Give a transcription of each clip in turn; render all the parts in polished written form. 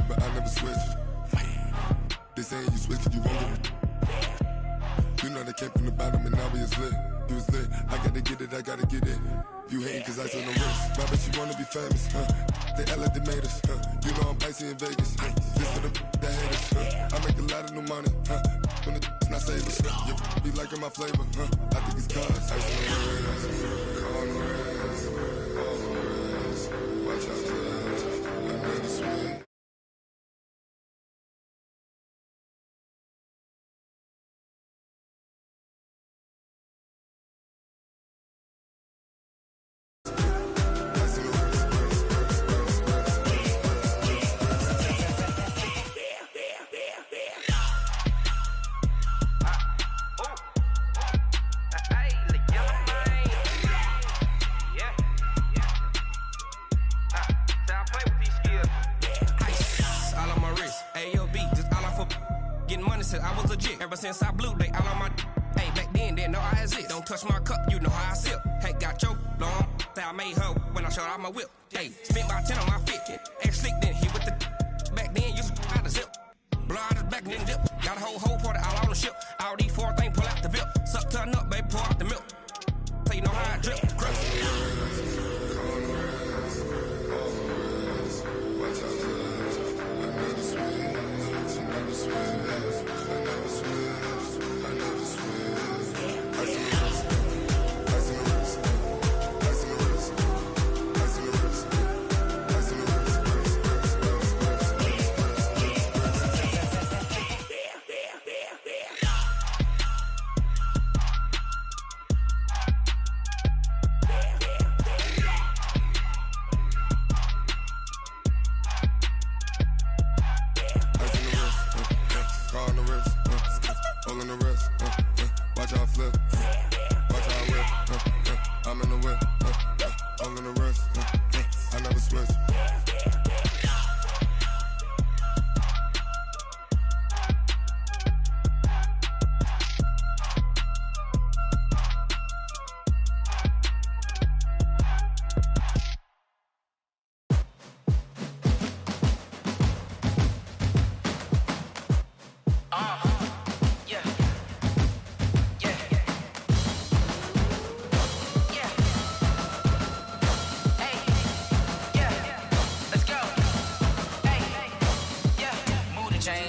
but I never switch. They saying you switch, you won't get it. You know they came from the bottom and now we is lit. You was lit, I gotta get it, I gotta get it. You hating cause I on the wrist. My bitch, you wanna be famous, They act like they made us, You know I'm icy in Vegas, This for the that hate us, I make a lot of new money, When the not save us, You be liking my flavor, I think it's cause ice on the wrist, on the wrist, on the wrist. Watch out, cuz I'm really sweet. Ever since I blew, they all on my hey, back then, didn't know I exist. Don't touch my cup, you know how I sip. Hey, got your long, I made her when I showed out my whip. Hey, spent about 10 on my fit. Ex-slick, then hit with the back then, used to out the zip. Blow out his back, then dip. Got a whole party all on the ship. All these four things, pull out the VIP. Suck, turn up, baby, pour out the milk. So you know how I drip. Crush. Watch out, cuz I never switch. I never switch.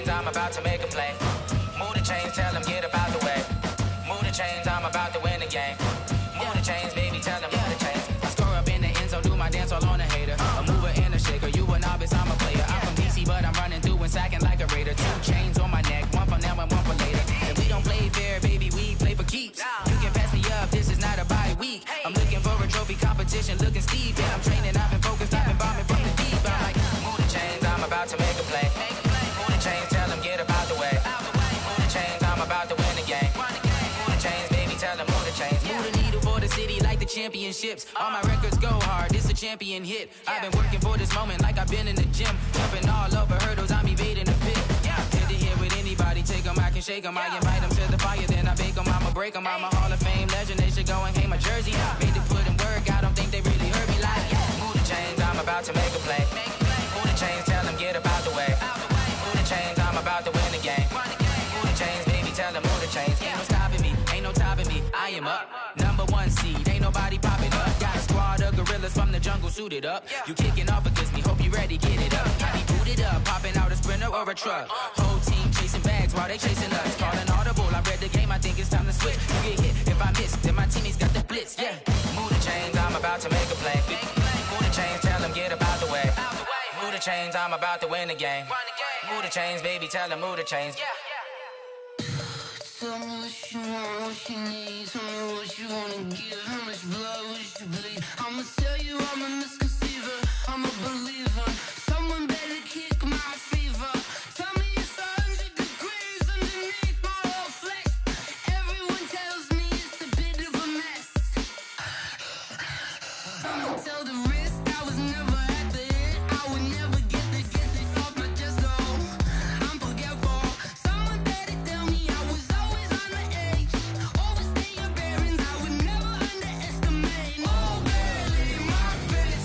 I'm about to make a play. Move the chains, tell them get up out the way. Move the chains, I'm about to win the game. Move the chains, baby, tell them move the chains. I score up in the end zone, do my dance all on a hater. A mover and a shaker, you a novice, I'm a player. I'm from DC, but I'm running through and sacking like a raider. 2 chains on my neck, one for now and one for later. And we don't play fair, baby, we play for keeps. You can pass me up, this is not a bye week. I'm looking for a trophy competition, looking steep. And I'm training, I've been focused, I've been bombing from the deep. I'm like, move the chains, I'm about to make a play. Move the chains, tell them get up out the way. Move the chains, I'm about to win the game. Move the chains, baby, tell them move the chains. Move the needle for the city like the championships. All my records go hard, this a champion hit. I've been working for this moment like I've been in the gym. Jumping all over hurdles, I'm evading the pit. Head to head with anybody, take them, I can shake them. I invite them to the fire, then I bake them, I'ma break them. I'm a Hall of Fame legend, they should go and hang my jersey. Made to put in work, I don't think they really heard me like move the chains, I'm about to make a play. Move the chains, tell them get up out the way. Move the chains, I'm about to win the game. Move the chains, baby, tell them move the chains. Ain't no stopping me, ain't no topping me, I am up. #1 seed, ain't nobody popping up. Got a squad of gorillas from the jungle suited up. You kicking off against me, hope you ready, get it up. I be booted up, popping out a Sprinter or a truck. Whole team chasing bags while they chasing us. Calling audible, I read the game, I think it's time to switch. You get hit, if I miss, then my teammates got the blitz, Move the chains, I'm about to make a play. Move the chains, tell them get up out the way. Move the chains, I'm about to win the game. Move the chains, baby, tell them move the chains. Tell me what you want, what you need. Tell me what you wanna give. How much blood would you bleed? I'ma tell you I'm a misconceiver. I'm a believer. Someone better kick my fever. Tell me it's 100 degrees underneath my whole flesh. Everyone tells me it's a bit of a mess. I'ma tell the risk I was never at the hit. I would never get it off my chest. Oh, I'm forgetful. Someone better tell me I was always on the edge. Overstay your bearings, I would never underestimate. Oh, barely, my better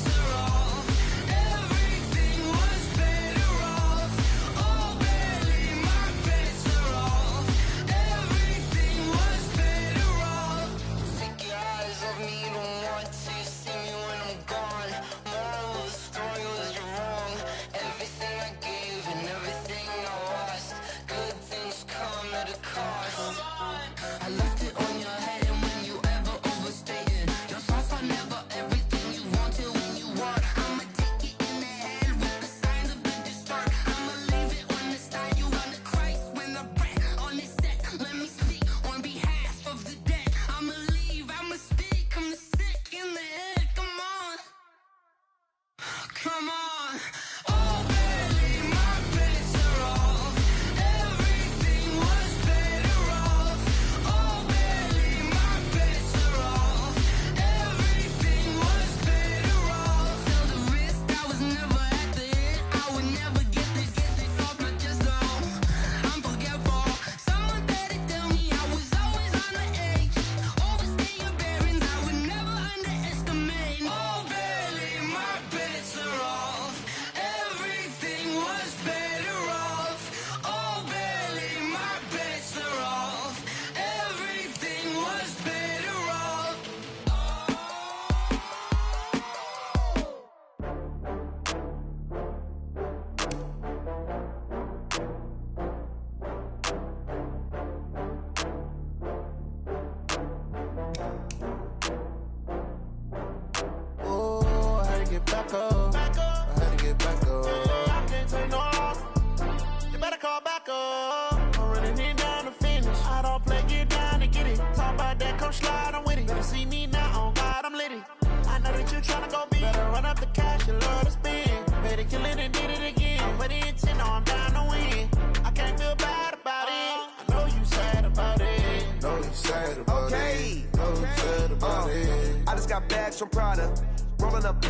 tryna go big. Better run up the cash, you love to spend. Better kill it and did it again. Put in 10, no, I'm down to win. I can't feel bad about it. I know you sad about it. Know you sad about it. Know you sad about it. I just got bags from Prada. Rolling up.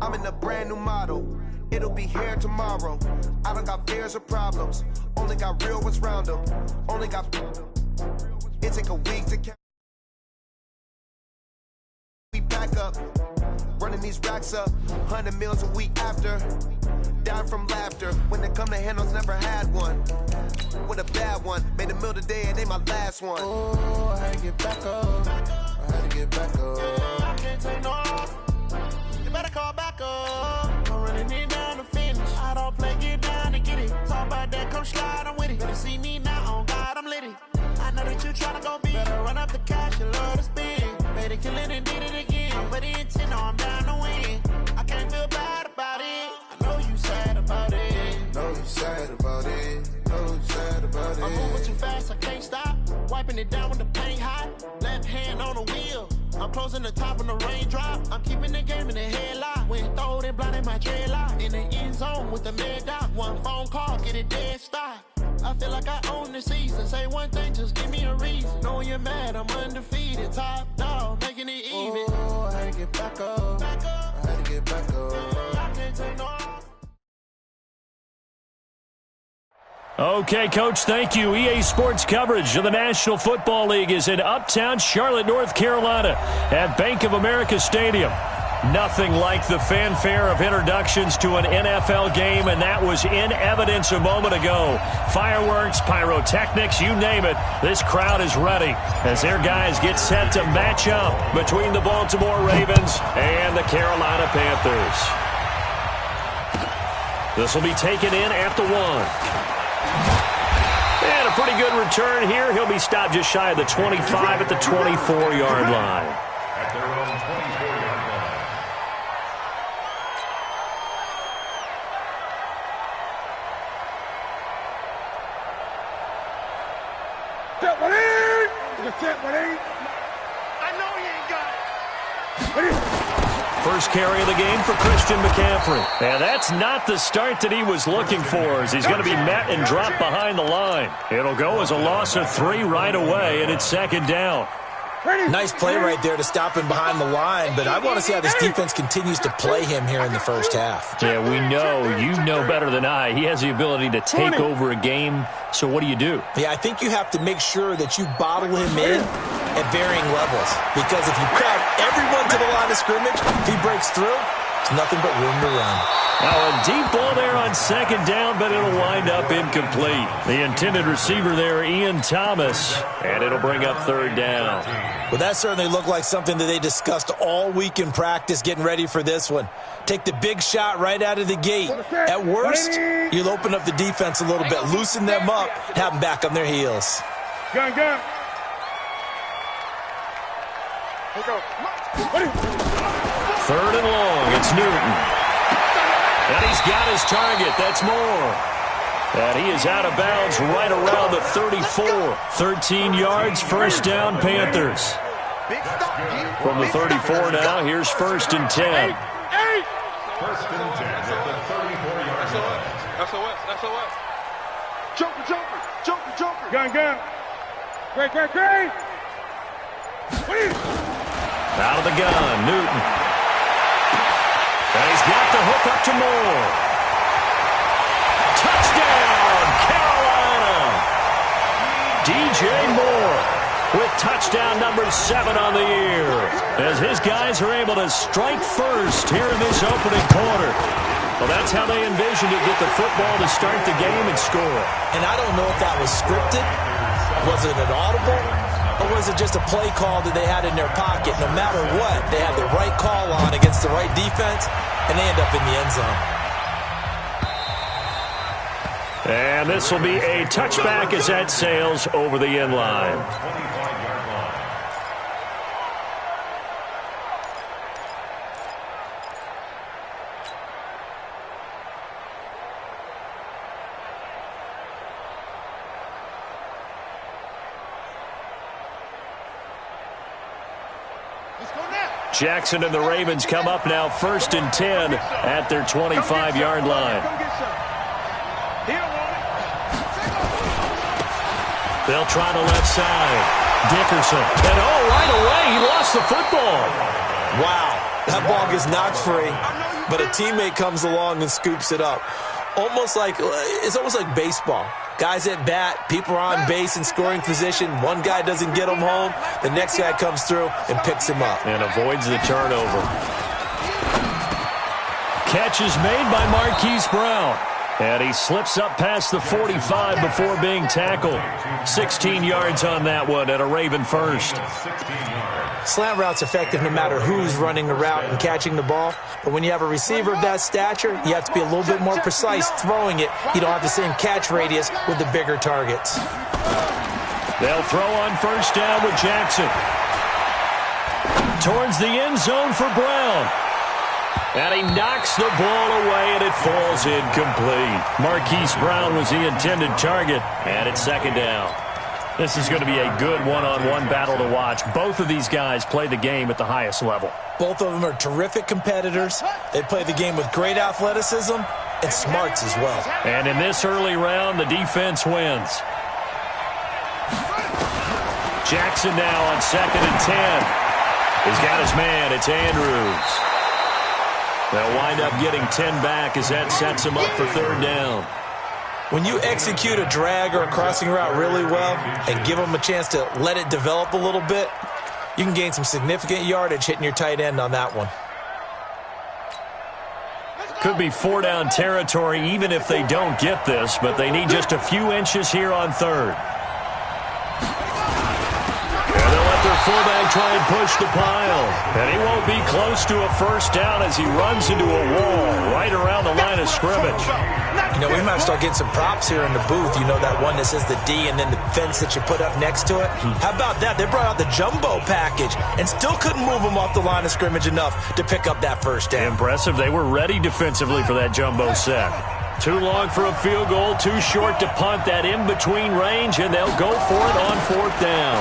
I'm in a brand new model. It'll be here tomorrow. I don't got fears or problems. Only got real ones round them. Only got. It take a week to catch. We back up. Running these racks up. 100 meals a week after. Down from laughter. When they come to handles, never had one. With a bad one. Made a meal today and ain't my last one. Oh, I had to get back up. I had to get back up. I can't take no off. You better call back up. I'm running it down to finish. I don't play, get down to get it. Talk about that, come slide, I'm with it. Better see me now, on God, I'm litty. I know that you tryna go big. Better run up the cash, you love to spend. Better kill it and did it again. But in 10, no, I'm down to win. I can't feel bad about it. I know you sad about it. Know you sad about it. Know you sad about it. I'm moving too fast, I can't stop. Wiping it down with the paint hot. Left hand on the wheel. I'm closing the top when the raindrop. I'm keeping the game in the headlock. When throwed and blinded my dreadlock. In the end zone with the mad dot. One phone call, get it dead stop. I feel like I own the season. Say one thing, just give me a reason. Knowing you're mad, I'm undefeated. Top dog, making it even. Oh, I had to get back up. I had to get back up. I can't take no off. Okay, Coach, thank you. EA Sports coverage of the National Football League is in uptown Charlotte, North Carolina at Bank of America Stadium. Nothing like the fanfare of introductions to an NFL game, and that was in evidence a moment ago. Fireworks, pyrotechnics, you name it. This crowd is ready as their guys get set to match up between the Baltimore Ravens and the Carolina Panthers. This will be taken in at the 1. And a pretty good return here. He'll be stopped just shy of the 25 at the 24-yard line. At their own 24-yard line. Set what in? Set what in? I know he ain't got it. First carry of the game for Christian McCaffrey. And that's not the start that he was looking for, as he's going to be met and dropped behind the line. It'll go as a loss of 3 right away, and it's second down. Nice play right there to stop him behind the line, but I want to see how this defense continues to play him here in the first half. Yeah, we know. You know better than I. He has the ability to take over a game, so what do? Yeah, I think you have to make sure that you bottle him in at varying levels, because if you crowd everyone to the line of scrimmage, if he breaks through, it's nothing but room to run. Now a deep ball there on second down, but it'll wind up incomplete. The intended receiver there, Ian Thomas, and it'll bring up third down. Well, that certainly looked like something that they discussed all week in practice, getting ready for this one. Take the big shot right out of the gate. At worst, you'll open up the defense a little bit, loosen them up, have them back on their heels. Gun. Third and long, it's Newton. And he's got his target. That's Moore. And he is out of bounds right around the 34. 13 yards, first down, Panthers. From the 34 now, here's first and 10. First and 10 at the 34-yard line. SOS. Joker. Gun. Great. Out of the gun, Newton. And he's got the hook up to Moore. Touchdown, Carolina! DJ Moore with touchdown number 7 on the year, as his guys are able to strike first here in this opening quarter. Well, that's how they envisioned it, get the football to start the game and score. And I don't know if that was scripted. Was it an audible? Or was it just a play call that they had in their pocket? No matter what, they had the right call on against the right defense, and they end up in the end zone. And this will be a touchback as that sails over the end line. 25-yard line. Let's go now. Jackson and the Ravens come up now 1st and 10 at their 25-yard line. They'll try the left side. Dickerson. And right away, he lost the football. Wow, that ball gets knocked free, but a teammate comes along and scoops it up. It's almost like baseball. Guys at bat, people are on base in scoring position. One guy doesn't get him home. The next guy comes through and picks him up. And avoids the turnover. Catch is made by Marquise Brown. And he slips up past the 45 before being tackled. 16 yards on that one at a Raven first. Slant route's effective no matter who's running the route and catching the ball. But when you have a receiver of that stature, you have to be a little bit more precise throwing it. You don't have the same catch radius with the bigger targets. They'll throw on first down with Jackson. Towards the end zone for Brown. And he knocks the ball away, and it falls incomplete. Marquise Brown was the intended target, and it's 2nd down. This is going to be a good one-on-one battle to watch. Both of these guys play the game at the highest level. Both of them are terrific competitors. They play the game with great athleticism and smarts as well. And in this early round, the defense wins. Jackson now on 2nd and 10. He's got his man. It's Andrews. They'll wind up getting 10 back as that sets him up for 3rd down. When you execute a drag or a crossing route really well and give them a chance to let it develop a little bit, you can gain some significant yardage hitting your tight end on that one. Could be 4-down territory even if they don't get this, but they need just a few inches here on 3rd. Their fullback try and push the pile. And he won't be close to a 1st down as he runs into a wall right around the line of scrimmage. You know, we might start getting some props here in the booth. You know, that one that says the D and then the fence that you put up next to it. How about that? They brought out the jumbo package and still couldn't move them off the line of scrimmage enough to pick up that 1st down. Impressive. They were ready defensively for that jumbo set. Too long for a field goal, too short to punt that in-between range, and they'll go for it on 4th down.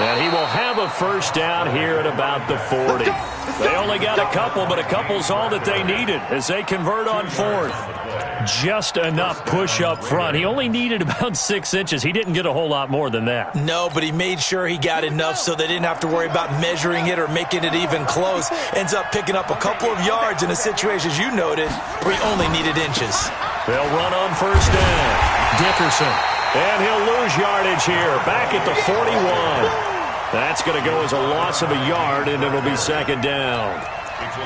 And he will have a 1st down here at about the 40. They only got a couple, but a couple's all that they needed as they convert on 4th. Just enough push up front. He only needed about 6 inches. He didn't get a whole lot more than that. No, but he made sure he got enough so they didn't have to worry about measuring it or making it even close. Ends up picking up a couple of yards in a situation, as you noted, where he only needed inches. They'll run on 1st down. Dickerson. And he'll lose yardage here. Back at the 41. That's going to go as a loss of a yard, and it'll be 2nd down.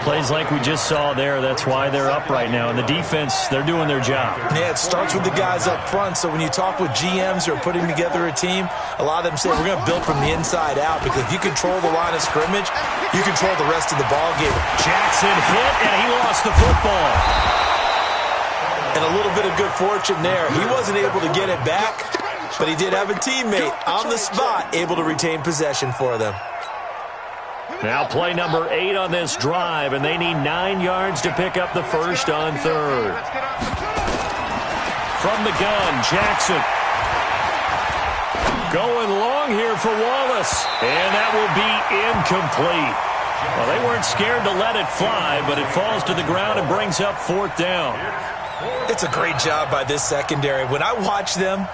Plays like we just saw there. That's why they're up right now. And the defense, they're doing their job. Yeah, it starts with the guys up front. So when you talk with GMs who are putting together a team, a lot of them say we're going to build from the inside out, because if you control the line of scrimmage, you control the rest of the ball game. Jackson hit, and he lost the football. And a little bit of good fortune there. He wasn't able to get it back, but he did have a teammate on the spot able to retain possession for them. Now play number 8 on this drive, and they need 9 yards to pick up the 1st on 3rd. From the gun, Jackson. Going long here for Wallace, and that will be incomplete. Well, they weren't scared to let it fly, but it falls to the ground and brings up 4th down. It's a great job by this secondary. When I watch them,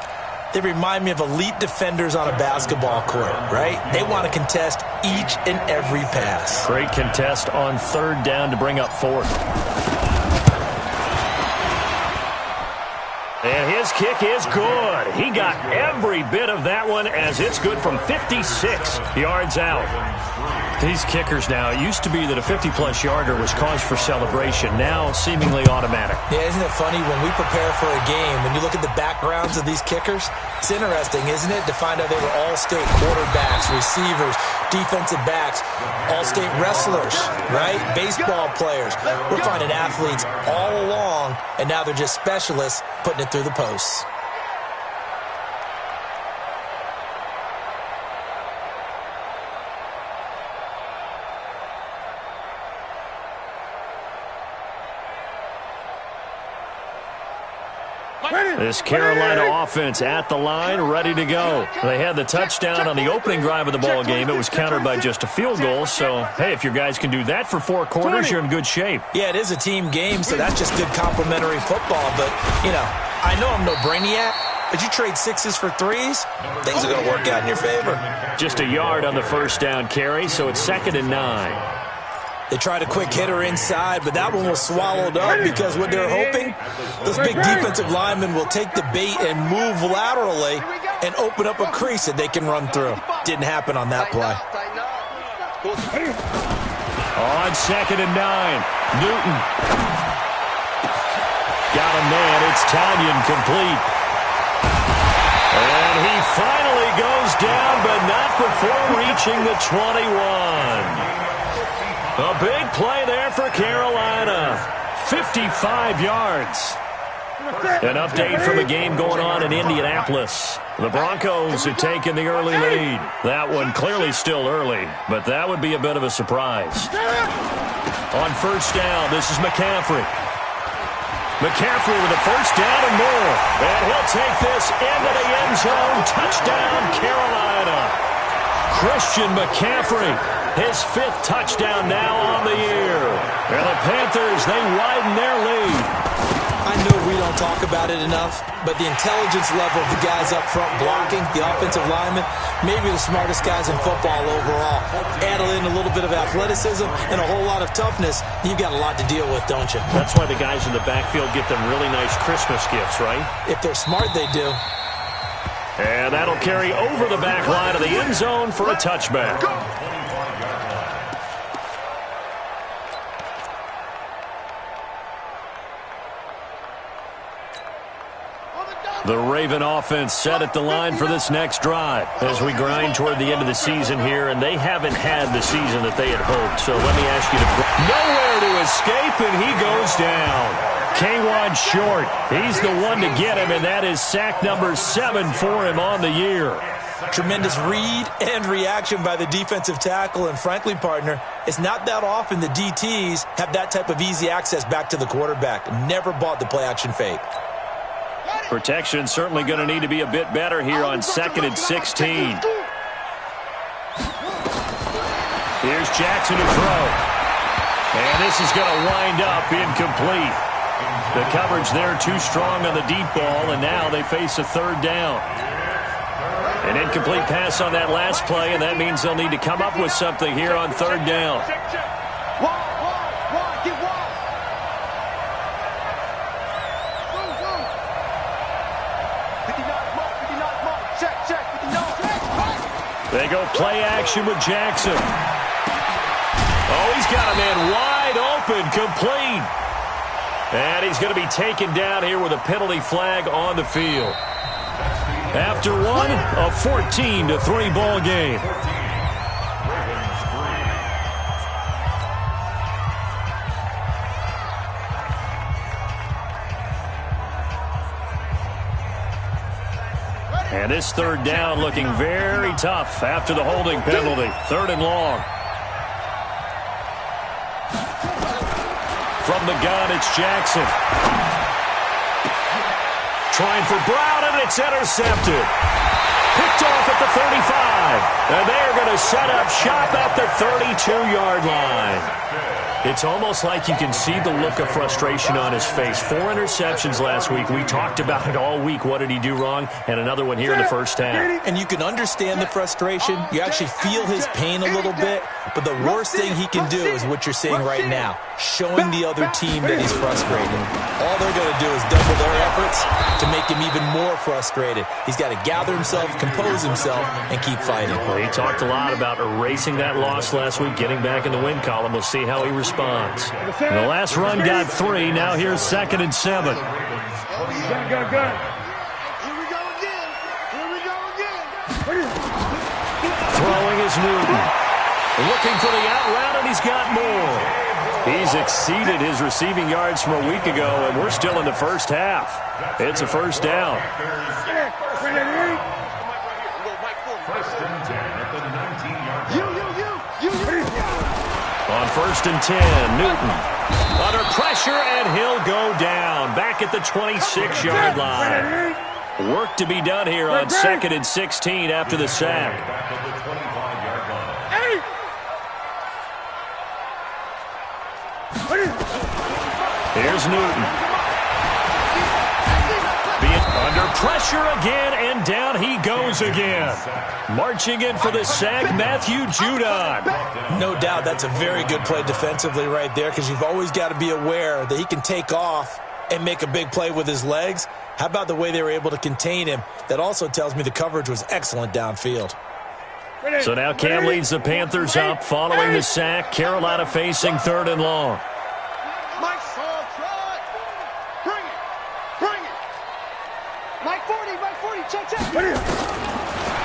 they remind me of elite defenders on a basketball court, right? They want to contest each and every pass. Great contest on 3rd down to bring up 4th. And his kick is good. He got every bit of that one, as it's good from 56 yards out. These kickers now, it used to be that a 50-plus yarder was cause for celebration. Now, seemingly automatic. Yeah, isn't it funny when we prepare for a game, when you look at the backgrounds of these kickers, it's interesting, isn't it, to find out they were all-state quarterbacks, receivers, defensive backs, all-state wrestlers, right? Baseball players. We're finding athletes all along, and now they're just specialists putting it through the posts. This Carolina offense at the line, ready to go. They had the touchdown on the opening drive of the ball game. It was countered by just a field goal. So, hey, if your guys can do that for 4 quarters, you're in good shape. Yeah, it is a team game, so that's just good complimentary football. But, I know I'm no brainiac, but you trade 6s for 3s, things are going to work out in your favor. Just a yard on the first down carry, so it's 2nd and 9. They tried a quick hitter inside, but that one was swallowed up because what they're hoping, those big defensive linemen will take the bait and move laterally and open up a crease that they can run through. Didn't happen on that play. On 2nd and 9, Newton. Got a man, it's Tanyan complete. And he finally goes down, but not before reaching the 21. A big play there for Carolina. 55 yards. An update from the game going on in Indianapolis. The Broncos have taken the early lead. That one clearly still early, but that would be a bit of a surprise. On first down, this is McCaffrey. McCaffrey with a first down and more. And he'll take this into the end zone. Touchdown, Carolina. Christian McCaffrey, his 5th touchdown now on the year. And the Panthers, they widen their lead. I know we don't talk about it enough, but the intelligence level of the guys up front blocking, the offensive linemen, maybe the smartest guys in football overall. Add in a little bit of athleticism and a whole lot of toughness, you've got a lot to deal with, don't you? That's why the guys in the backfield get them really nice Christmas gifts, right? If they're smart, they do. And that'll carry over the back line of the end zone for a touchback. The Raven offense set at the line for this next drive as we grind toward the end of the season here, and they haven't had the season that they had hoped. So let me ask you nowhere to escape, and he goes down. K'Wan Short, he's the one to get him, and that is sack number 7 for him on the year. Tremendous read and reaction by the defensive tackle, and frankly, partner, it's not that often the DTs have that type of easy access back to the quarterback. Never bought the play-action fake. Protection certainly going to need to be a bit better here on 2nd and 16. Here's Jackson to throw. And this is going to wind up incomplete. The coverage there too strong on the deep ball, and now they face a 3rd down. An incomplete pass on that last play, and that means they'll need to come up with something here on 3rd down. They go play action with Jackson. Oh, he's got a man wide open, complete. And he's going to be taken down here with a penalty flag on the field. After one, a 14-3 ball game. And this 3rd down looking very tough after the holding penalty. 3rd and long. From the gun, it's Jackson. Trying for Brown, and it's intercepted. Picked off at the 35. And they're going to set up shop at the 32-yard line. It's almost like you can see the look of frustration on his face. 4 interceptions last week. We talked about it all week. What did he do wrong? And another one here in the first half. And you can understand the frustration. You actually feel his pain a little bit. But the worst thing he can do is what you're seeing right now, showing the other team that he's frustrated. All they're going to do is double their efforts to make him even more frustrated. He's got to gather himself, compose himself, and keep fighting. Well, he talked a lot about erasing that loss last week, getting back in the win column. We'll see how he responds. The last run got 3. Now here's 2nd and 7. Gun. Here we go again. Throwing is Newton. Looking for the out route, and he's got more. He's exceeded his receiving yards from a week ago, and we're still in the first half. It's a 1st down. On 1st and 10, Newton Under pressure, and he'll go down. Back at the 26-yard line. Work to be done here on 2nd and 16 after the sack. Back at the 25-yard line. Here's Newton. Being under pressure again, and down he goes again. Marching in for the sack, Matthew Judon. No doubt that's a very good play defensively right there, because you've always got to be aware that he can take off and make a big play with his legs. How about the way they were able to contain him? That also tells me the coverage was excellent downfield. So now Cam leads the Panthers up following the sack. Carolina facing 3rd and long.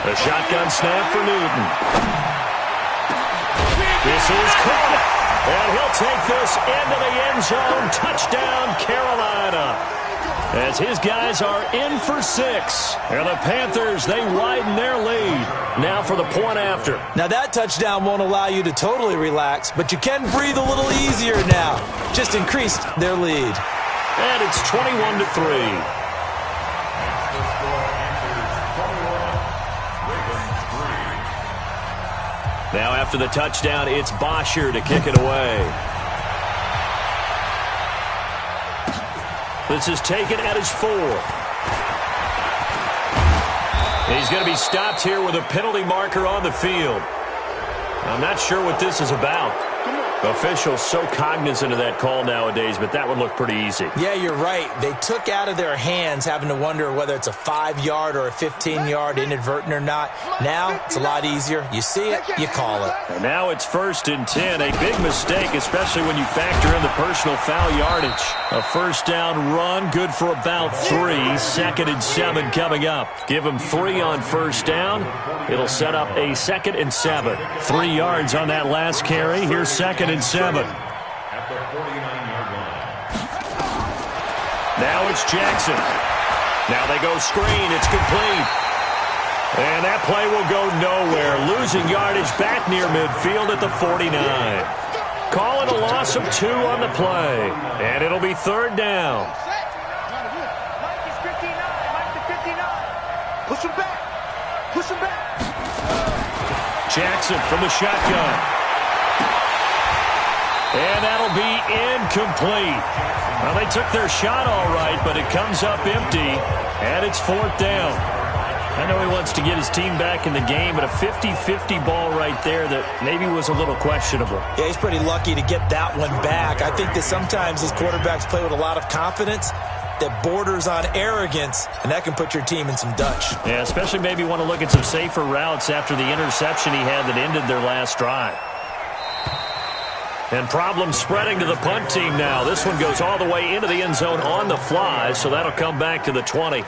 A shotgun snap for Newton. This is caught. And he'll take this into the end zone. Touchdown, Carolina. As his guys are in for 6. And the Panthers, they widen their lead. Now for the point after. Now that touchdown won't allow you to totally relax, but you can breathe a little easier now. Just increased their lead. And it's 21-3. Now after the touchdown, it's Bosher to kick it away. This is taken at his 4. He's going to be stopped here with a penalty marker on the field. I'm not sure what this is about. Officials so cognizant of that call nowadays, but that would look pretty easy. Yeah, you're right. They took out of their hands having to wonder whether it's a 5-yard or a 15-yard inadvertent or not. Now it's a lot easier. You see it, you call it. And now it's 1st and 10. A big mistake, especially when you factor in the personal foul yardage. A first down run, good for about 3. 2nd and 7 coming up. Give them 3 on first down. It'll set up a 2nd and 7. 3 yards on that last carry. Here's 2nd and 7. At the 49-yard line. Now it's Jackson. Now they go screen. It's complete. And that play will go nowhere. Losing yardage back near midfield at the 49. Call it a loss of 2 on the play. And it'll be 3rd down. Push him back. Push him back. Jackson from the shotgun. And that'll be incomplete. Well, they took their shot all right, but it comes up empty, and it's 4th down. I know he wants to get his team back in the game, but a 50-50 ball right there that maybe was a little questionable. Yeah, he's pretty lucky to get that one back. I think that sometimes these quarterbacks play with a lot of confidence that borders on arrogance, and that can put your team in some Dutch. Yeah, especially maybe want to look at some safer routes after the interception he had that ended their last drive. And problems spreading to the punt team now. This one goes all the way into the end zone on the fly, so that'll come back to the 20.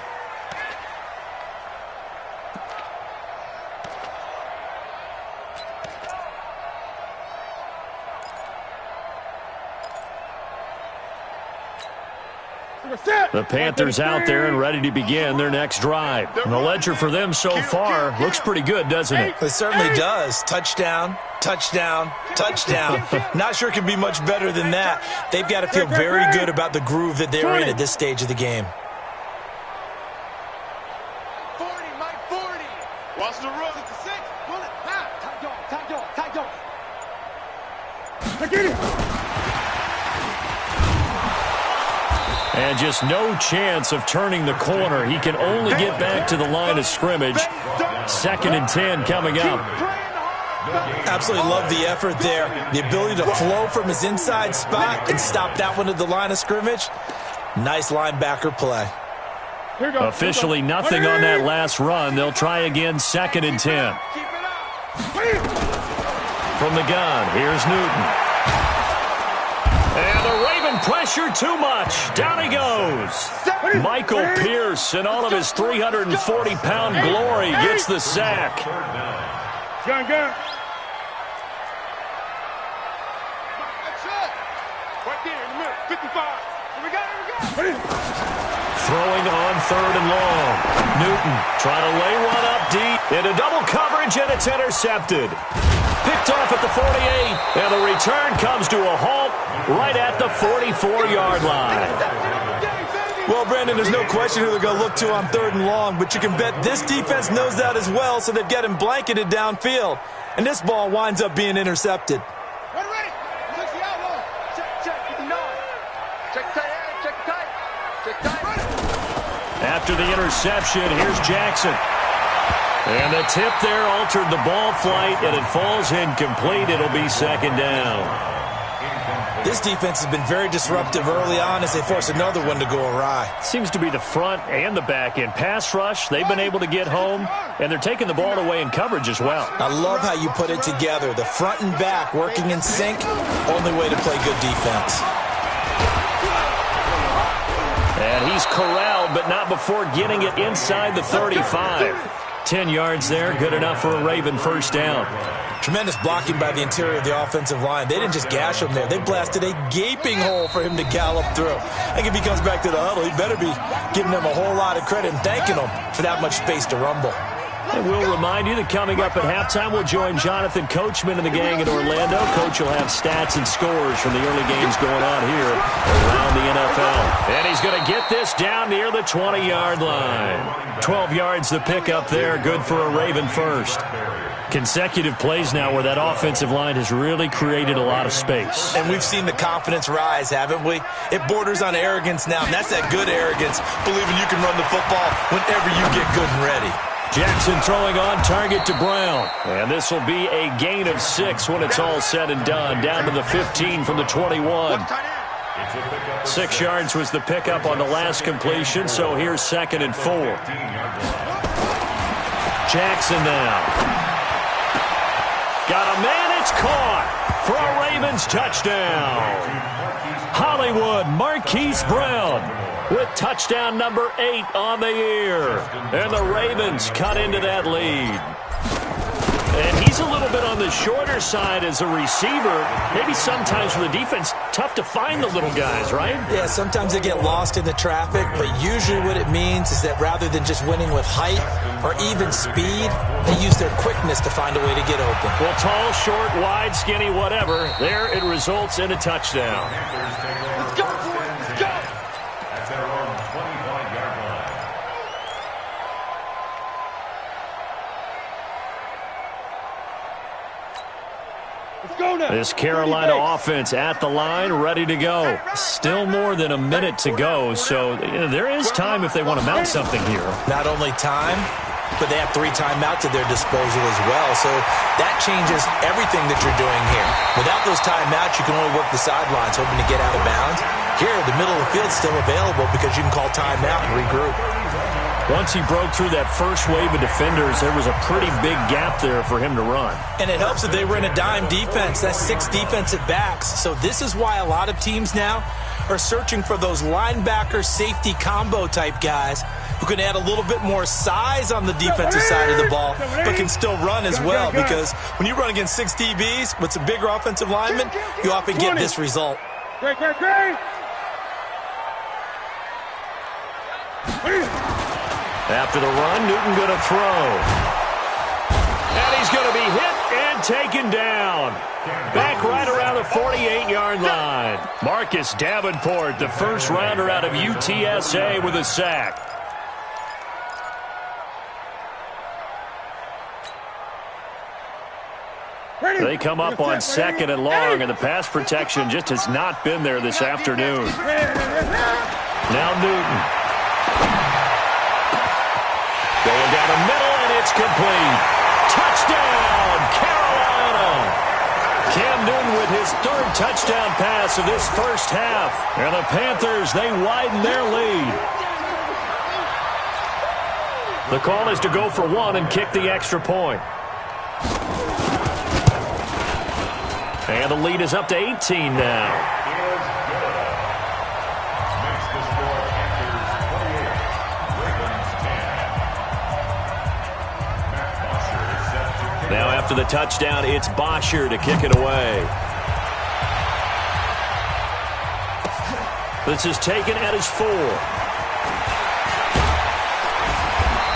The Panthers out there and ready to begin their next drive. And the ledger for them so far looks pretty good, doesn't it? It certainly does. Touchdown, touchdown, touchdown. Not sure it can be much better than that. They've got to feel very good about the groove that they're in at this stage of the game. 40, Mike, 40. Watch the road. 6. Pull it. Tight dog. Get it. And just no chance of turning the corner. He can only get back to the line of scrimmage. 2nd and 10 coming up. Absolutely love the effort there. The ability to flow from his inside spot and stop that one at the line of scrimmage. Nice linebacker play. Officially nothing on that last run. They'll try again 2nd and 10. From the gun, here's Newton. And the Raven pressure too much. Down he goes. Michael Pierce in all of his 340-pound glory gets the sack. Gun. Right there in the middle. 55. Here we go. Throwing on 3rd and long. Newton trying to lay one up deep. Into double coverage, and it's intercepted. Picked off at the 48, and the return comes to a halt right at the 44-yard line. Well, Brandon, there's no question who they're going to look to on 3rd and long, but you can bet this defense knows that as well, so they've got him blanketed downfield. And this ball winds up being intercepted. Ready. Check the outlaw. Check the 9. Check tight. After the interception, here's Jackson. And the tip there altered the ball flight, and it falls incomplete. It'll be 2nd down. This defense has been very disruptive early on as they force another one to go awry. Seems to be the front and the back end. Pass rush, they've been able to get home, and they're taking the ball away in coverage as well. I love how you put it together. The front and back working in sync, only way to play good defense. And he's corralled, but not before getting it inside the 35. 10 yards there, good enough for a Raven first down. Tremendous blocking by the interior of the offensive line. They didn't just gash him there. They blasted a gaping hole for him to gallop through. I think if he comes back to the huddle, he better be giving them a whole lot of credit and thanking them for that much space to rumble. And we'll remind you that coming up at halftime, we'll join Jonathan Coachman and the gang in Orlando. Coach will have stats and scores from the early games going on here around the NFL. And he's going to get this down near the 20-yard line. 12 yards the pickup there, good for a Raven first. Consecutive plays now where that offensive line has really created a lot of space. And we've seen the confidence rise, haven't we? It borders on arrogance now, and that's that good arrogance, believing you can run the football whenever you get good and ready. Jackson throwing on target to Brown. And this will be a gain of 6 when it's all said and done. Down to the 15 from the 21. 6 yards was the pickup on the last completion, so here's 2nd and 4. Jackson now. Got a man, it's caught for a Ravens touchdown. Hollywood Marquise Brown with touchdown number 8 on the year. And the Ravens cut into that lead. And he's a little bit on the shorter side as a receiver. Maybe sometimes for the defense, tough to find the little guys, right? Yeah, sometimes they get lost in the traffic, but usually what it means is that rather than just winning with height or even speed, they use their quickness to find a way to get open. Well, tall, short, wide, skinny, whatever, there it results in a touchdown. Let's go, boys. Let's go. That's their own 25-yard line. This Carolina offense at the line, ready to go. Still more than a minute to go, so there is time if they want to mount something here. Not only time, but they have 3 timeouts at their disposal as well, so that changes everything that you're doing here. Without those timeouts, you can only work the sidelines, hoping to get out of bounds. Here, the middle of the field's still available because you can call timeout and regroup. Once he broke through that first wave of defenders, there was a pretty big gap there for him to run. And it helps that they were in a dime defense. That's 6 defensive backs. So this is why a lot of teams now are searching for those linebacker safety combo type guys who can add a little bit more size on the defensive side of the ball, but can still run as well, because when you run against 6 DBs with some bigger offensive linemen, you often get this result. Great. After the run, Newton going to throw. And he's going to be hit and taken down. Back right around the 48-yard line. Marcus Davenport, the first rounder out of UTSA, with a sack. They come up on 2nd and long, and the pass protection just has not been there this afternoon. Now Newton. Going down the middle, and it's complete. Touchdown, Carolina! Cam Newton with his 3rd touchdown pass of this first half. And the Panthers, they widen their lead. The call is to go for 1 and kick the extra point. And the lead is up to 18 now. Now after the touchdown, it's Bosher to kick it away. This is taken at his 4.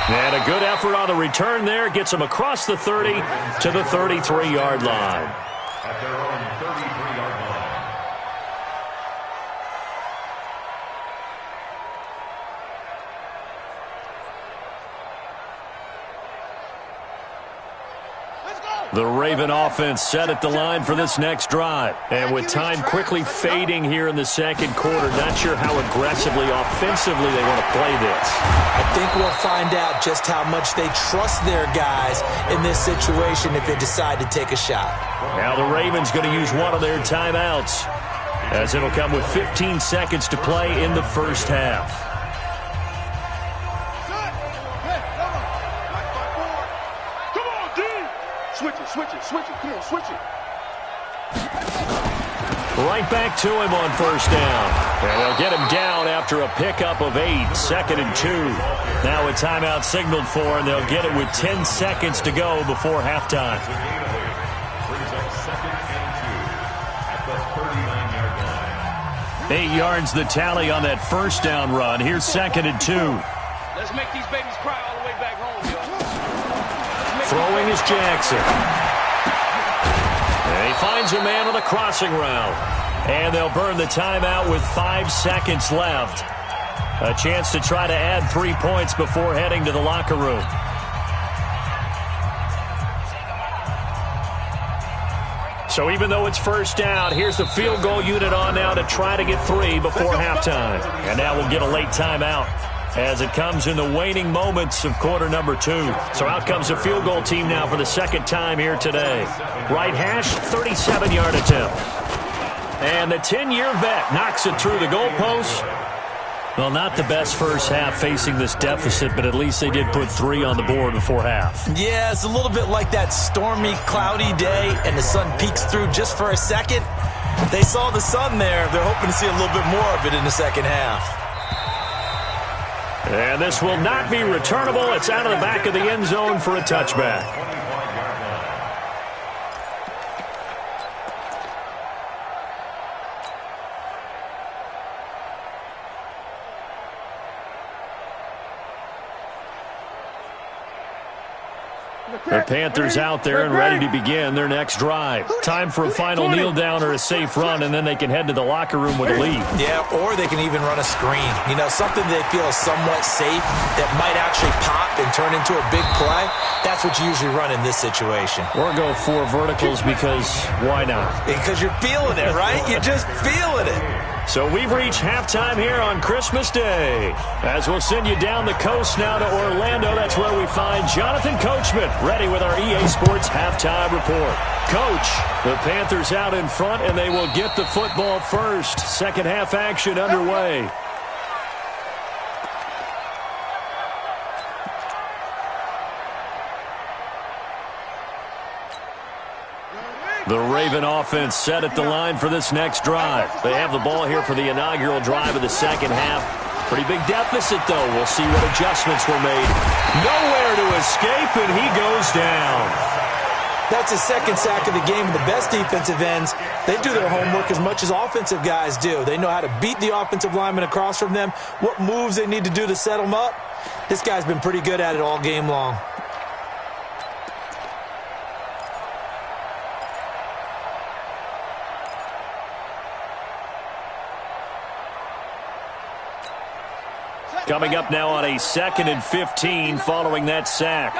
And a good effort on the return there. Gets him across the 30 to the 33-yard line. At their own 33-yard line. The Raven offense set at the line for this next drive. And with time quickly fading here in the second quarter, not sure how aggressively, offensively they want to play this. I think we'll find out just how much they trust their guys in this situation if they decide to take a shot. Now the Ravens going to use one of their timeouts, as it'll come with 15 seconds to play in the first half. Switch it. Come on, switch it. Right back to him on first down. And they'll get him down after a pickup of 8, 2nd and 2. Now a timeout signaled for, and they'll get it with 10 seconds to go before halftime. 8 yards the tally on that first down run. Here's 2nd and 2. Let's make these babies cry all the way back home, yo. Throwing is Jackson. And he finds a man on the crossing route. And they'll burn the timeout with 5 seconds left. A chance to try to add 3 points before heading to the locker room. So even though it's first down, here's the field goal unit on now to try to get 3 before halftime. And now we'll get a late timeout as it comes in the waning moments of quarter number 2. So out comes the field goal team now for the second time here today. Right hash, 37-yard attempt. And the 10-year vet knocks it through the goalpost. Well, not the best first half facing this deficit, but at least they did put 3 on the board before half. Yeah, it's a little bit like that stormy, cloudy day, and the sun peeks through just for a second. They saw the sun there. They're hoping to see a little bit more of it in the second half. And this will not be returnable. It's out of the back of the end zone for a touchback. The Panthers out there and ready to begin their next drive. Time for a final kneel down or a safe run, and then they can head to the locker room with a lead. Yeah, or they can even run a screen. You know, something they feel is somewhat safe that might actually pop and turn into a big play. That's what you usually run in this situation. Or go 4 verticals because why not? Because you're feeling it, right? You're just feeling it. So we've reached halftime here on Christmas Day. As we'll send you down the coast now to Orlando, that's where we find Jonathan Coachman ready with our EA Sports halftime report. Coach, the Panthers out in front, and they will get the football first. Second half action underway. The Raven offense set at the line for this next drive. They have the ball here for the inaugural drive of the second half. Pretty big deficit, though. We'll see what adjustments were made. Nowhere to escape, and he goes down. That's his second sack of the game. The best defensive ends, they do their homework as much as offensive guys do. They know how to beat the offensive lineman across from them, what moves they need to do to set them up. This guy's been pretty good at it all game long. Coming up now on a 2nd and 15 following that sack.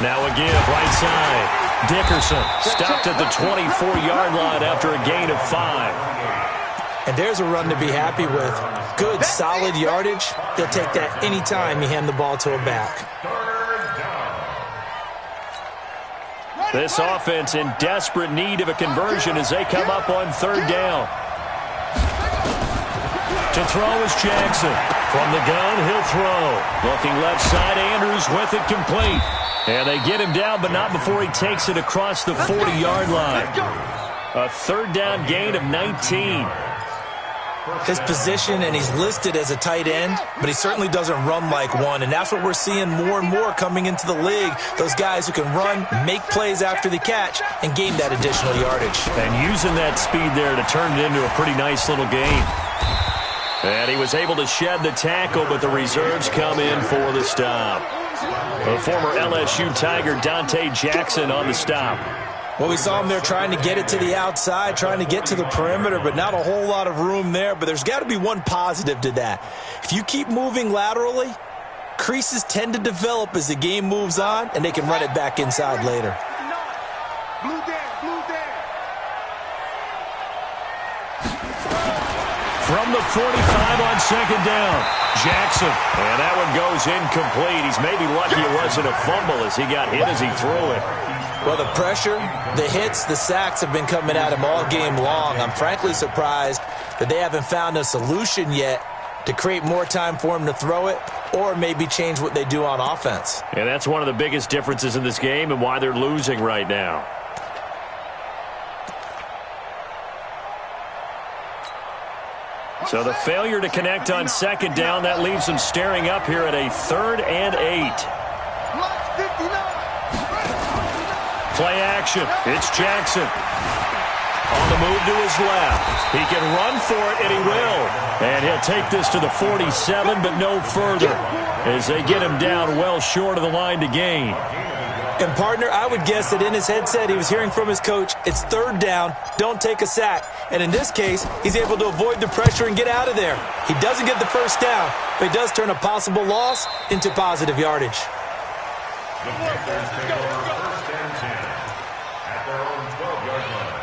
Now a give right side. Dickerson stopped at the 24-yard line after a gain of 5. And there's a run to be happy with. Good, solid yardage. He'll take that anytime you hand the ball to a back. This offense in desperate need of a conversion as they come up on 3rd down. To throw is Jackson. From the gun, he'll throw. Looking left side, Andrews with it complete. And they get him down, but not before he takes it across the 40-yard line. A 3rd down gain of 19. His position, and he's listed as a tight end, but he certainly doesn't run like one, and that's what we're seeing more and more coming into the league. Those guys who can run, make plays after the catch, and gain that additional yardage. And using that speed there to turn it into a pretty nice little game. And he was able to shed the tackle, but the reserves come in for the stop. The former LSU Tiger Dante Jackson on the stop. Well, we saw him there trying to get it to the outside, trying to get to the perimeter, but not a whole lot of room there. But there's got to be one positive to that. If you keep moving laterally, Creases tend to develop as the game moves on, and they can run it back inside later. Blue there, blue there. From the 45 on second down, Jackson. And that one goes incomplete. He's maybe lucky it wasn't a fumble as he got hit as he threw it. Well, the pressure, the hits, the sacks have been coming at him all game long. I'm frankly surprised that they haven't found a solution yet to create more time for him to throw it or maybe change what they do on offense. And that's one of the biggest differences in this game and why they're losing right now. So the failure to connect on second down, that leaves them staring up here at a 3rd and 8. Play action. It's Jackson. On the move to his left. He can run for it, and he will. And he'll take this to the 47, but no further, as they get him down well short of the line to gain. And, partner, I would guess that in his headset he was hearing from his coach, it's 3rd down, don't take a sack. And in this case, he's able to avoid the pressure and get out of there. He doesn't get the first down, but he does turn a possible loss into positive yardage. The Panthers take over 1st and 10 at their own 12-yard line.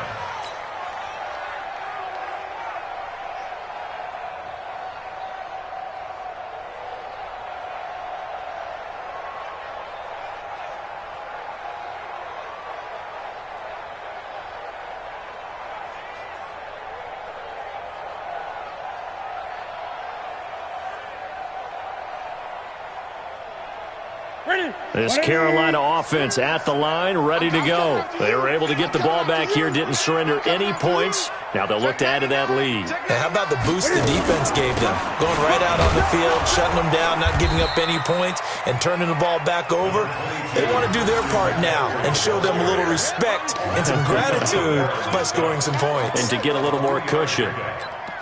This Carolina offense at the line, ready to go. They were able to get the ball back here, didn't surrender any points. Now they'll look to add to that lead. And how about the boost the defense gave them? Going right out on the field, shutting them down, not giving up any points, and turning the ball back over. They want to do their part now and show them a little respect and some gratitude by scoring some points. And to get a little more cushion.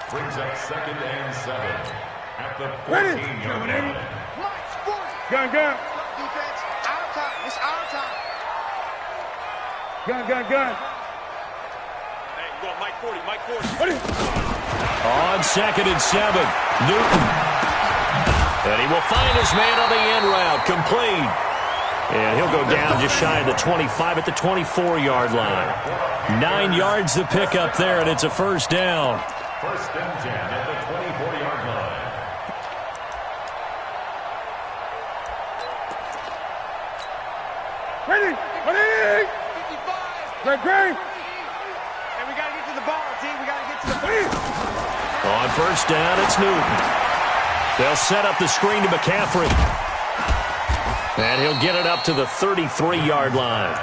Brings up 2nd and 7 at the 14-yard line. Gun. It's our time. Gun. Hey, you go Mike 40. On 2nd and 7, Newton. And he will find his man on the end route, complete. And he'll go down just shy of the 25 at the 24-yard line. 9 yards to pick up there, and it's a 1st down. 1st and 10 at the 24-yard line. Ready. 55. Great. And we got to get to the ball, team. We got to get to the ball. On 1st down, it's Newton. They'll set up the screen to McCaffrey. And he'll get it up to the 33-yard line.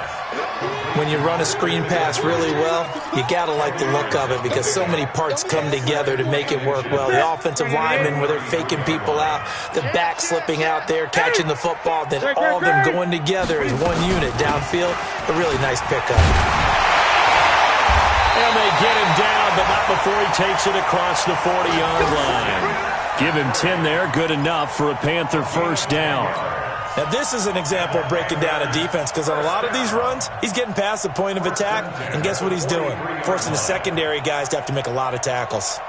When you run a screen pass really well, you got to like the look of it because so many parts come together to make it work well. The offensive linemen, where they're faking people out, the back slipping out there, catching the football, then all of them going together as one unit downfield. A really nice pickup. And they get him down, but not before he takes it across the 40-yard line. Give him 10 there, good enough for a Panther 1st down. Now, this is an example of breaking down a defense because on a lot of these runs, he's getting past the point of attack, and guess what he's doing? Forcing the secondary guys to have to make a lot of tackles.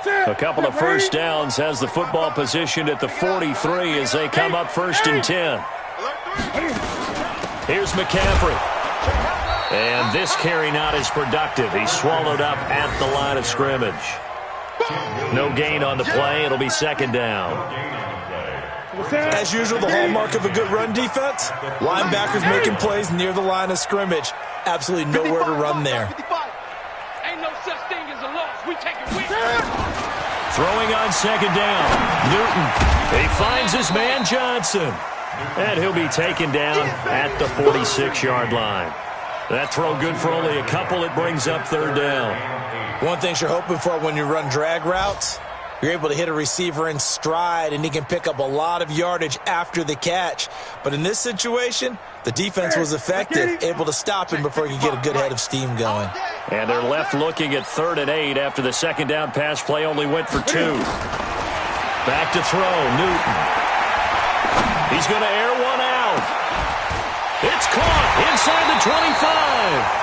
A couple of 1st downs has the football positioned at the 43 as they come up 1st and 10. Here's McCaffrey. And this carry not as productive. He's swallowed up at the line of scrimmage. No gain on the play. It'll be 2nd down. As usual, the hallmark of a good run defense, linebackers making plays near the line of scrimmage. Absolutely nowhere to run there. Ain't no such thing as a loss. We take it with. Throwing on 2nd down. Newton. He finds his man Johnson. And he'll be taken down at the 46-yard line. That throw good for only a couple. It brings up 3rd down. One thing you're hoping for when you run drag routes, you're able to hit a receiver in stride, and he can pick up a lot of yardage after the catch. But in this situation, the defense was effective, able to stop him before he could get a good head of steam going. And they're left looking at 3rd and 8 after the 2nd down pass play only went for 2. Back to throw, Newton. He's going to air one out. It's caught inside the 25.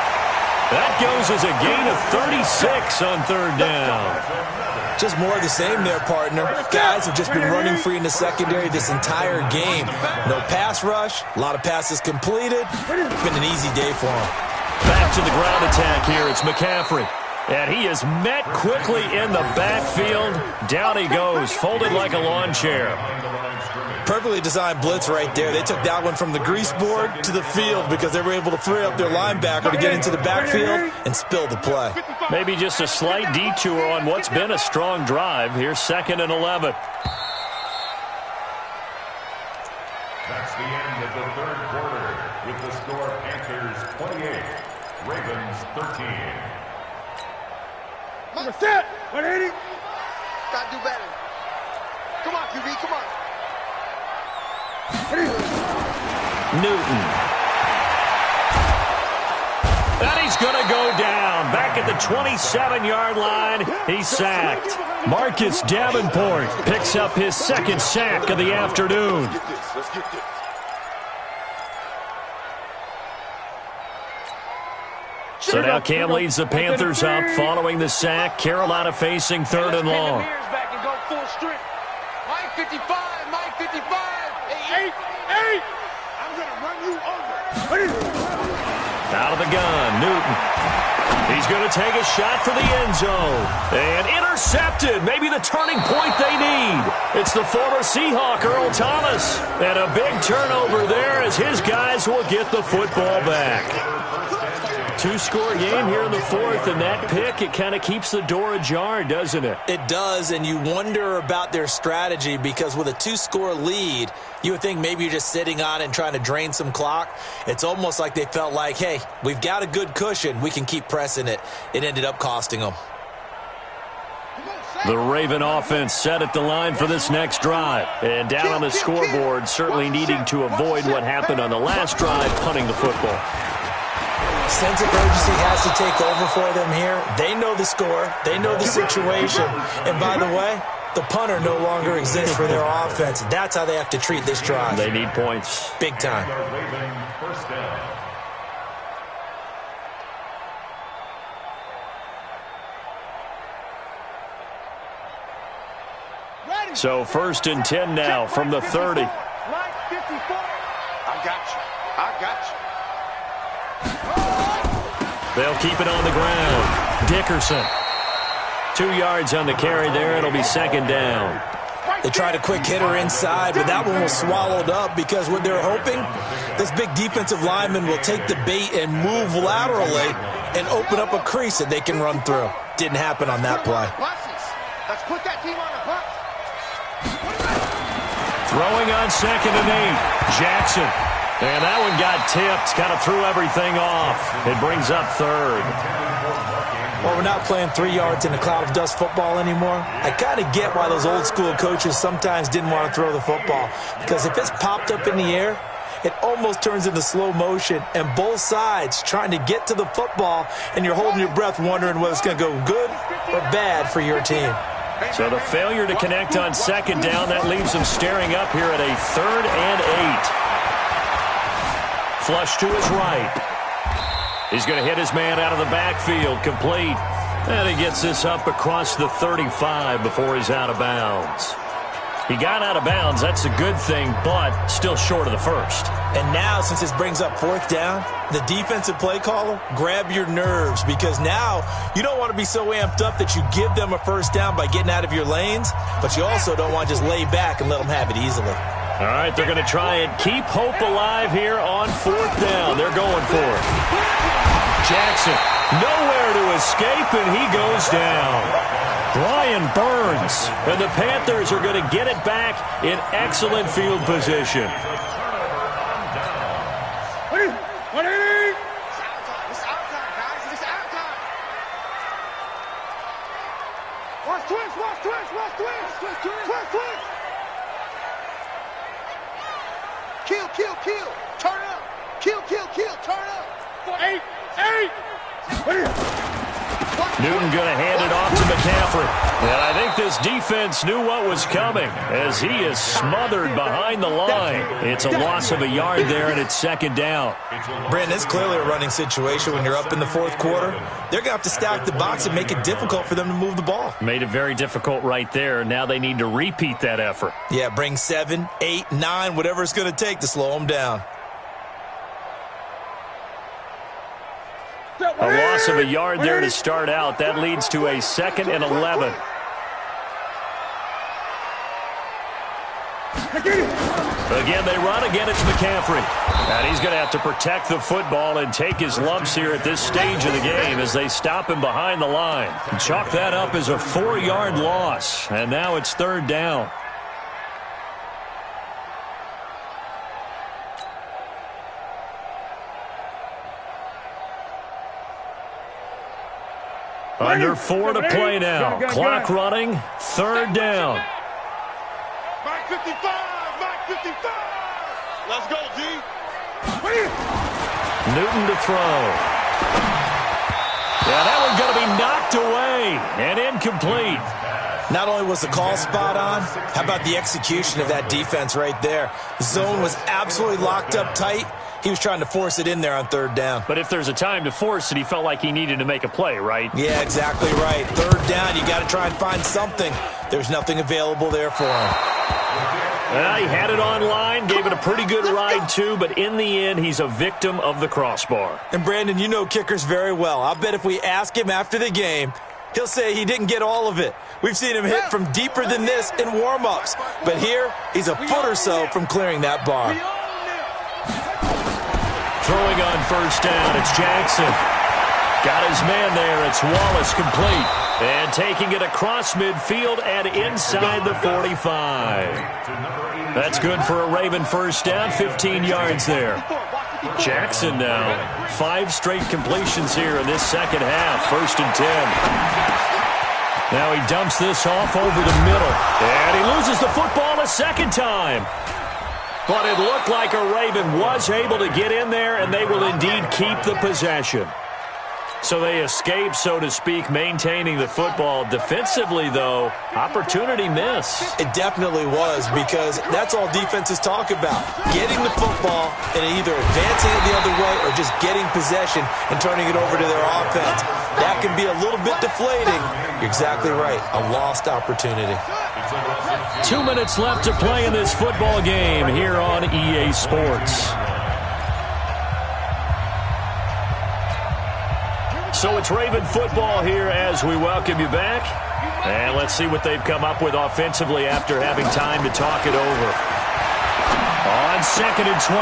That goes causes a gain of 36 on third down. Just more of the same there, partner. Guys have just been running free in the secondary this entire game. No pass rush, a lot of passes completed. It's been an easy day for them. Back to the ground attack here. It's McCaffrey. And he is met quickly in the backfield. Down he goes, folded like a lawn chair. Perfectly designed blitz right there. They took that one from the grease board to the field because they were able to free up their linebacker to get into the backfield and spill the play. Maybe just a slight detour on what's been a strong drive. Here's 2nd and 11. That's the end of the third quarter with the score Panthers 28, Ravens 13. Number set, 180. Gotta do better. Come on, QB, come on. Newton. And he's going to go down. Back at the 27-yard line, he's sacked. Marcus Davenport picks up his 2nd sack of the afternoon. Let's get this. So now Cam leads the Panthers up following the sack. Carolina facing 3rd and long. Back and go full strength. Mike 55, Mike 55. 8. I'm going to run you over. Out of the gun, Newton. He's going to take a shot for the end zone. And intercepted. Maybe the turning point they need. It's the former Seahawk, Earl Thomas. And a big turnover there as his guys will get the football back. 2-score game here in the 4th, and that pick, it kind of keeps the door ajar, doesn't it? It does, and you wonder about their strategy because with a 2-score lead, you would think maybe you're just sitting on it and trying to drain some clock. It's almost like they felt like, hey, we've got a good cushion. We can keep pressing it. It ended up costing them. The Raven offense set at the line for this next drive. And down on the scoreboard, certainly needing to avoid what happened on the last drive, punting the football. Sense of urgency has to take over for them here. They know the score. They know the situation. And by the way, the punter no longer exists for their offense. That's how they have to treat this drive. They need points. Big time. So 1st and 10 now from the 30. Mike 54. I got you. They'll keep it on the ground. Dickerson. 2 yards on the carry there. It'll be 2nd down. They tried a quick hitter inside, but that one was swallowed up because what they're hoping, this big defensive lineman will take the bait and move laterally and open up a crease that they can run through. Didn't happen on that play. Let's put that team on the bus. Throwing on 2nd and 8. Jackson. And that one got tipped, kind of threw everything off. It brings up 3rd. Well, we're not playing 3 yards in a cloud of dust football anymore. I kind of get why those old school coaches sometimes didn't want to throw the football. Because if it's popped up in the air, it almost turns into slow motion. And both sides trying to get to the football, and you're holding your breath wondering whether it's going to go good or bad for your team. So the failure to connect on 2nd down, that leaves them staring up here at a 3rd and 8. Flush to his right. He's going to hit his man out of the backfield. Complete. And he gets this up across the 35 before he's out of bounds. He got out of bounds. That's a good thing, but still short of the 1st. And now, since this brings up 4th down, the defensive play caller, grab your nerves because now you don't want to be so amped up that you give them a 1st down by getting out of your lanes, but you also don't want to just lay back and let them have it easily. All right, they're going to try and keep hope alive here on 4th down. They're going for it. Jackson, nowhere to escape, and he goes down. Brian Burns, and the Panthers are going to get it back in excellent field position. 180. It's out time, guys. It's out time. Watch twist. Kill. Turn up. Kill. Turn up. 8. Newton going to hand it off to McCaffrey. And I think this defense knew what was coming as he is smothered behind the line. It's a loss of a yard there, and it's second down. Brandon, it's clearly a running situation when you're up in the fourth quarter. They're going to have to stack the box and make it difficult for them to move the ball. Made it very difficult right there. Now they need to repeat that effort. Yeah, bring 7, 8, 9, whatever it's going to take to slow them down. A loss of a yard there to start out. That leads to a 2nd and 11. Again, they run. Again, it's McCaffrey. And he's going to have to protect the football and take his lumps here at this stage of the game as they stop him behind the line. Chalk that up as a 4-yard loss. And now it's 3rd down. Under 4 to play now. Clock running. 3rd down. Mike 55! Mike 55! Let's go, G! Newton to throw. Yeah, that one's going to be knocked away and incomplete. Not only was the call spot on, how about the execution of that defense right there? The zone was absolutely locked up tight. He was trying to force it in there on 3rd down. But if there's a time to force it, he felt like he needed to make a play, right? Yeah, exactly right. 3rd down, you got to try and find something. There's nothing available there for him. He had it online, gave it a pretty good ride too, but in the end, he's a victim of the crossbar. And Brandon, you know kickers very well. I'll bet if we ask him after the game, he'll say he didn't get all of it. We've seen him hit from deeper than this in warm-ups. But here, he's a foot or so from clearing that bar. Throwing on 1st down, it's Jackson. Got his man there, it's Wallace complete. And taking it across midfield and inside the 45. That's good for a Raven 1st down, 15 yards there. Jackson now, 5 straight completions here in this second half, 1st and 10. Now he dumps this off over the middle. And he loses the football a 2nd time. But it looked like a Raven was able to get in there, and they will indeed keep the possession. So they escape, so to speak, maintaining the football. Defensively, though, opportunity miss. It definitely was, because that's all defenses talk about. Getting the football and either advancing it the other way or just getting possession and turning it over to their offense. That can be a little bit deflating. You're exactly right. A lost opportunity. 2 minutes left to play in this football game here on EA Sports. So it's Raven football here as we welcome you back. And let's see what they've come up with offensively after having time to talk it over. On 2nd and 12,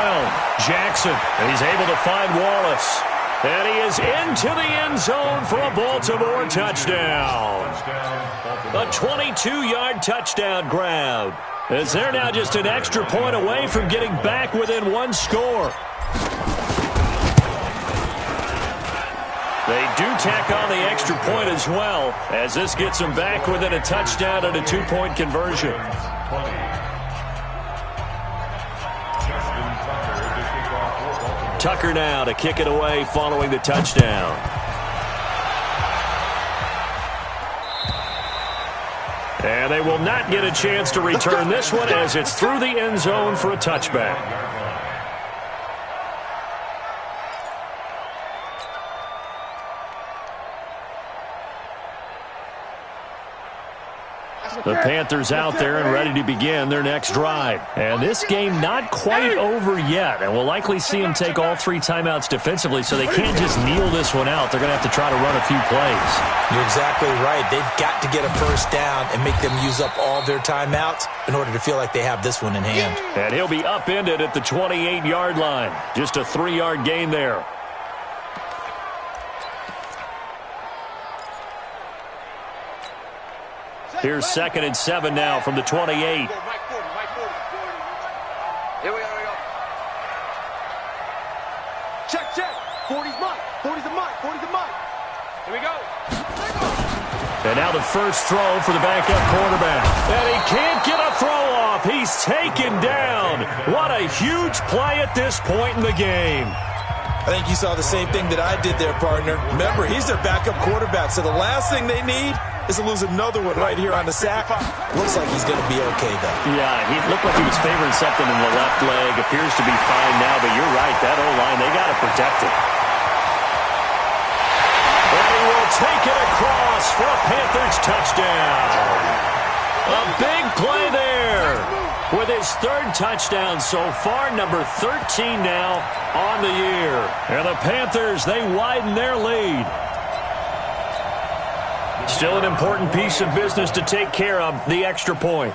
Jackson. And he's able to find Wallace. And he is into the end zone for a Baltimore touchdown. A 22-yard touchdown grab. As they're now just an extra point away from getting back within 1 score. They do tack on the extra point as well, as this gets them back within a touchdown and a 2-point conversion. Tucker now to kick it away following the touchdown. And they will not get a chance to return this one as it's through the end zone for a touchback. The Panthers out there and ready to begin their next drive. And this game not quite over yet. And we'll likely see them take all 3 timeouts defensively, so they can't just kneel this one out. They're going to have to try to run a few plays. You're exactly right. They've got to get a 1st down and make them use up all their timeouts in order to feel like they have this one in hand. And he'll be upended at the 28-yard line. Just a 3-yard gain there. Here's 2nd and 7 now from the 28. Here we go. Check. 40's mine. 40's a mine. 40's a mine. Here we go. And now the first throw for the backup quarterback. And he can't get a throw off. He's taken down. What a huge play at this point in the game. I think you saw the same thing that I did there, partner. Remember, he's their backup quarterback, so the last thing they need is to lose another one right here on the sack. Looks like he's going to be okay, though. Yeah, he looked like he was favoring something in the left leg. Appears to be fine now, but you're right. That O-line, they got to protect it. And he will take it across for a Panthers touchdown. A big play there with his third touchdown so far, number 13 now on the year. And the Panthers, they widen their lead. Still an important piece of business to take care of, the extra point.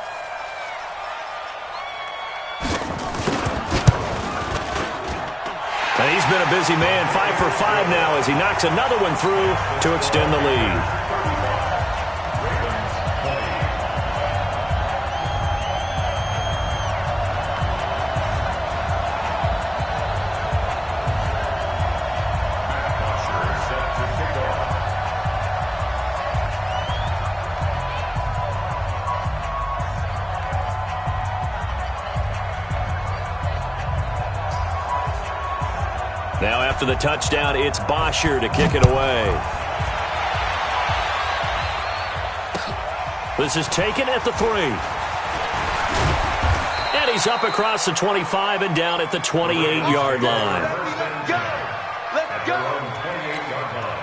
And he's been a busy man, 5 for 5 now as he knocks another one through to extend the lead. Now after the touchdown, it's Bosher to kick it away. This is taken at the 3. And he's up across the 25 and down at the 28-yard line. Let's go! 28-yard line.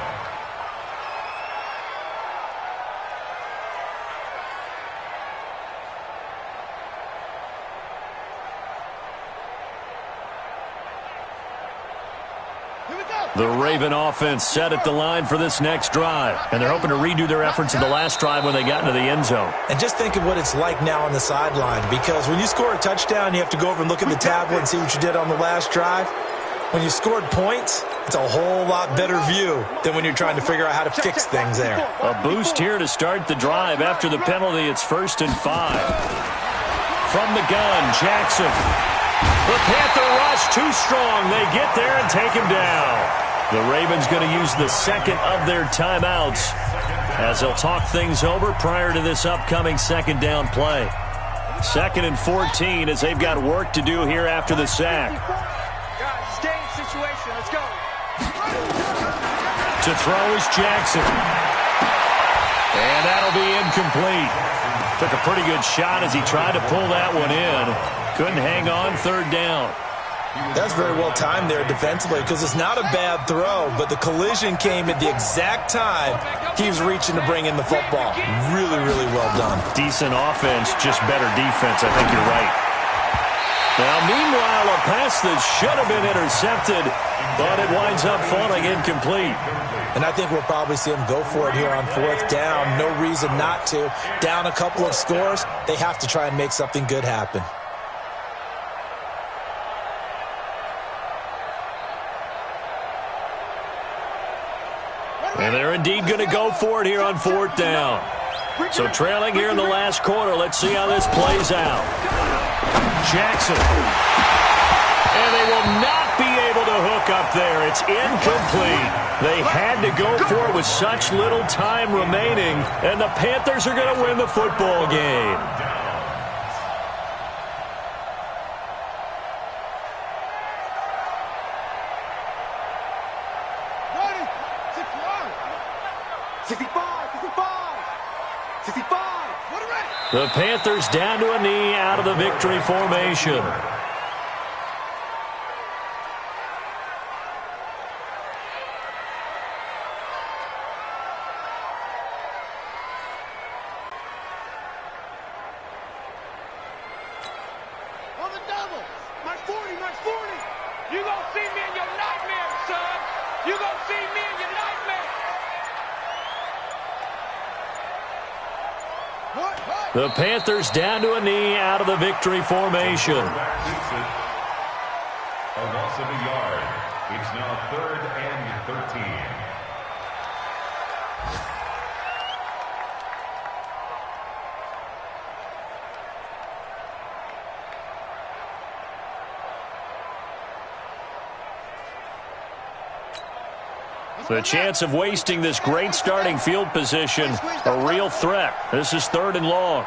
The Raven offense set at the line for this next drive. And they're hoping to redo their efforts in the last drive when they got into the end zone. And just think of what it's like now on the sideline, because when you score a touchdown, you have to go over and look at the tablet and see what you did on the last drive. When you scored points, it's a whole lot better view than when you're trying to figure out how to fix things there. A boost here to start the drive. After the penalty, it's 1st and 5. From the gun, Jackson. The Panther rush too strong. They get there and take him down. The Ravens going to use the second of their timeouts as they'll talk things over prior to this upcoming second down play. 2nd and 14 as they've got work to do here after the sack. Guys, game situation. Let's go. To throw is Jackson. And that'll be incomplete. Took a pretty good shot as he tried to pull that one in. Couldn't hang on 3rd down. That's very well timed there defensively, because it's not a bad throw, but the collision came at the exact time he was reaching to bring in the football. Really, really well done. Decent offense, just better defense. I think you're right. Now, meanwhile, a pass that should have been intercepted, but it winds up falling incomplete. And I think we'll probably see him go for it here on 4th down. No reason not to. Down a couple of scores, they have to try and make something good happen. And they're indeed going to go for it here on 4th down. So trailing here in the last quarter. Let's see how this plays out. Jackson. And they will not be able to hook up there. It's incomplete. They had to go for it with such little time remaining. And the Panthers are going to win the football game. The Panthers down to a knee out of the victory formation. On the double. My 40, my 40. You gonna see me in your nightmare, son. You gonna see me in your nightmare. The Panthers down to a knee out of the victory formation. A loss of a yard. It's now 3rd and 13. The chance of wasting this great starting field position, a real threat. This is 3rd and long.